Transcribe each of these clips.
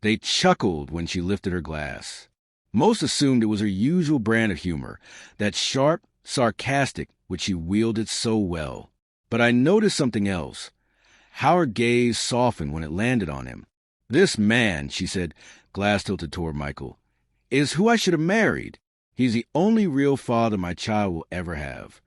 They chuckled when she lifted her glass. Most assumed it was her usual brand of humor, that sharp, sarcastic which she wielded so well. But I noticed something else, how her gaze softened when it landed on him. "This man," she said, glass tilted toward Michael, "is who I should have married. He's the only real father my child will ever have."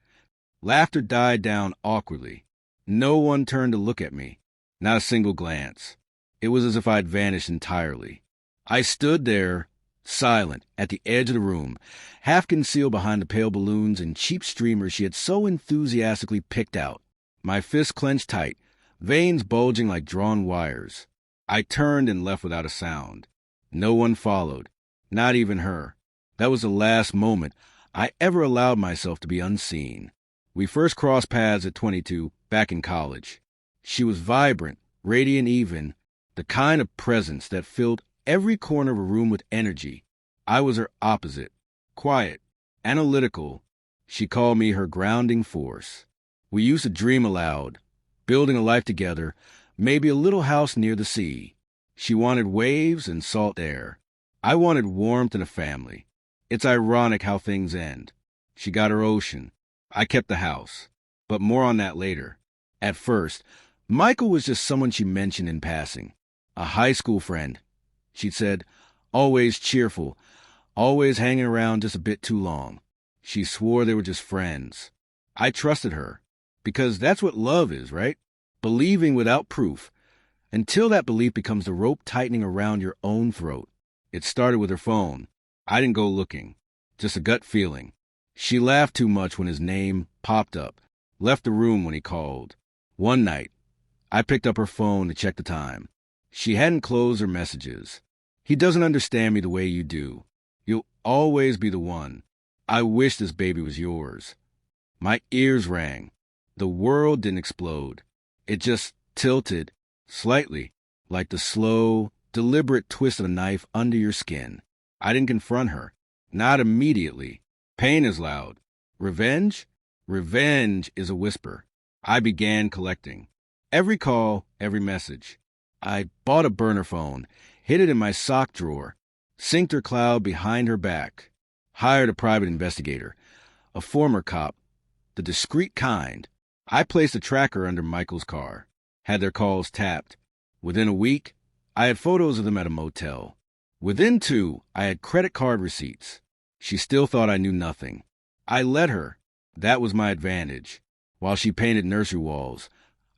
Laughter died down awkwardly. No one turned to look at me, not a single glance. It was as if I'd vanished entirely. I stood there, silent, at the edge of the room, half concealed behind the pale balloons and cheap streamers she had so enthusiastically picked out. My fists clenched tight, veins bulging like drawn wires. I turned and left without a sound. No one followed, not even her. That was the last moment I ever allowed myself to be unseen. We first crossed paths at 22, back in college. She was vibrant, radiant even, the kind of presence that filled every corner of a room with energy. I was her opposite, quiet, analytical. She called me her grounding force. We used to dream aloud, building a life together, maybe a little house near the sea. She wanted waves and salt air. I wanted warmth and a family. It's ironic how things end. She got her ocean. I kept the house. But more on that later. At first, Michael was just someone she mentioned in passing. A high school friend. She'd said, always cheerful, always hanging around just a bit too long. She swore they were just friends. I trusted her, because that's what love is, right? Believing without proof, until that belief becomes the rope tightening around your own throat. It started with her phone. I didn't go looking, just a gut feeling. She laughed too much when his name popped up, left the room when he called. One night, I picked up her phone to check the time. She hadn't closed her messages. "He doesn't understand me the way you do. You'll always be the one. I wish this baby was yours." My ears rang. The world didn't explode. It just tilted, slightly, like the slow, deliberate twist of a knife under your skin. I didn't confront her. Not immediately. Pain is loud. Revenge? Revenge is a whisper. I began collecting. Every call, every message. I bought a burner phone, hid it in my sock drawer, synced her cloud behind her back, hired a private investigator, a former cop, the discreet kind. I placed a tracker under Michael's car, had their calls tapped. Within a week, I had photos of them at a motel. Within 2, I had credit card receipts. She still thought I knew nothing. I let her. That was my advantage. While she painted nursery walls,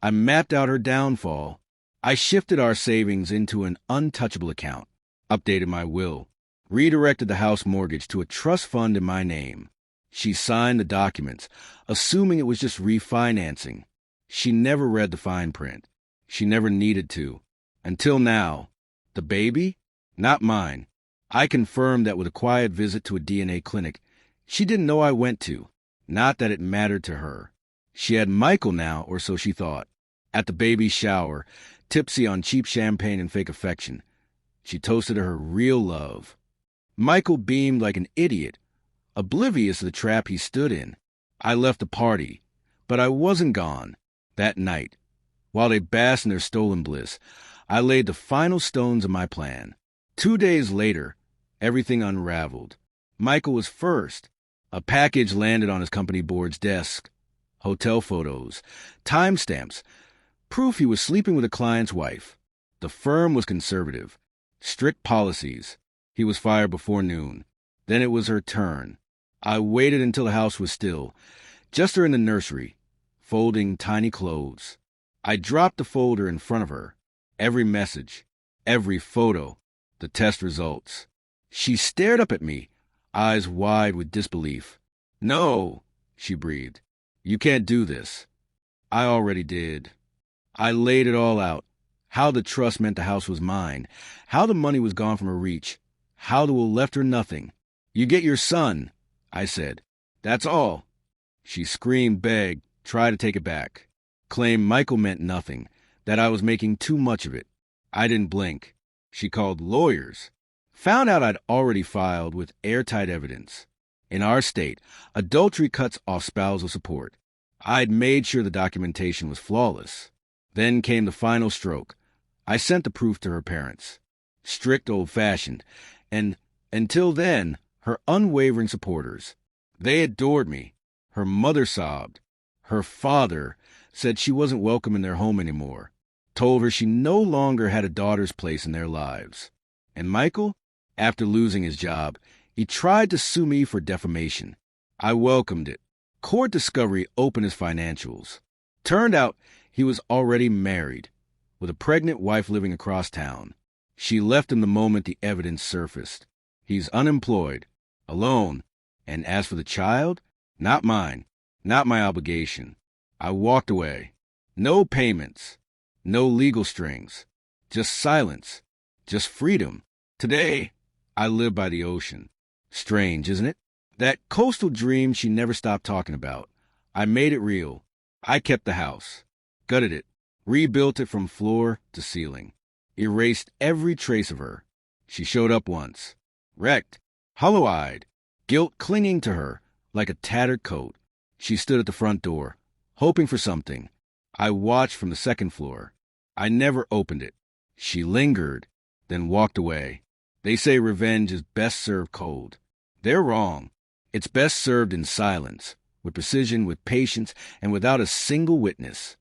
I mapped out her downfall. I shifted our savings into an untouchable account, updated my will, redirected the house mortgage to a trust fund in my name. She signed the documents, assuming it was just refinancing. She never read the fine print. She never needed to. Until now. The baby? Not mine. I confirmed that with a quiet visit to a DNA clinic she didn't know I went to. Not that it mattered to her. She had Michael now, or so she thought. At the baby's shower, tipsy on cheap champagne and fake affection, she toasted to her real love. Michael beamed like an idiot, oblivious of the trap he stood in. I left the party, but I wasn't gone. That night, while they basked in their stolen bliss, I laid the final stones of my plan. 2 days later, everything unraveled. Michael was first. A package landed on his company board's desk. Hotel photos, timestamps, proof he was sleeping with a client's wife. The firm was conservative. Strict policies. He was fired before noon. Then it was her turn. I waited until the house was still, just her in the nursery, folding tiny clothes. I dropped the folder in front of her. Every message, every photo, the test results. She stared up at me, eyes wide with disbelief. "No," she breathed. "You can't do this." I already did. I laid it all out. How the trust meant the house was mine. How the money was gone from her reach. How the will left her nothing. "You get your son," I said. "That's all." She screamed, begged, tried to take it back. Claimed Michael meant nothing, that I was making too much of it. I didn't blink. She called lawyers. Found out I'd already filed with airtight evidence. In our state, adultery cuts off spousal support. I'd made sure the documentation was flawless. Then came the final stroke. I sent the proof to her parents. strict old-fashioned, and, until then, her unwavering supporters. They adored me. Her mother sobbed. Her father said she wasn't welcome in their home anymore, told her she no longer had a daughter's place in their lives. And Michael, after losing his job, he tried to sue me for defamation. I welcomed it. Court discovery opened his financials. Turned out he was already married, with a pregnant wife living across town. She left him the moment the evidence surfaced. He's unemployed, alone, and as for the child, not mine, not my obligation. I walked away. No payments, no legal strings, just silence, just freedom. Today, I live by the ocean. Strange, isn't it? That coastal dream she never stopped talking about. I made it real. I kept the house, gutted it, rebuilt it from floor to ceiling, erased every trace of her. She showed up once, wrecked, hollow-eyed, guilt clinging to her like a tattered coat. She stood at the front door, hoping for something. I watched from the second floor. I never opened it. She lingered, then walked away. They say revenge is best served cold. They're wrong. It's best served in silence, with precision, with patience, and without a single witness.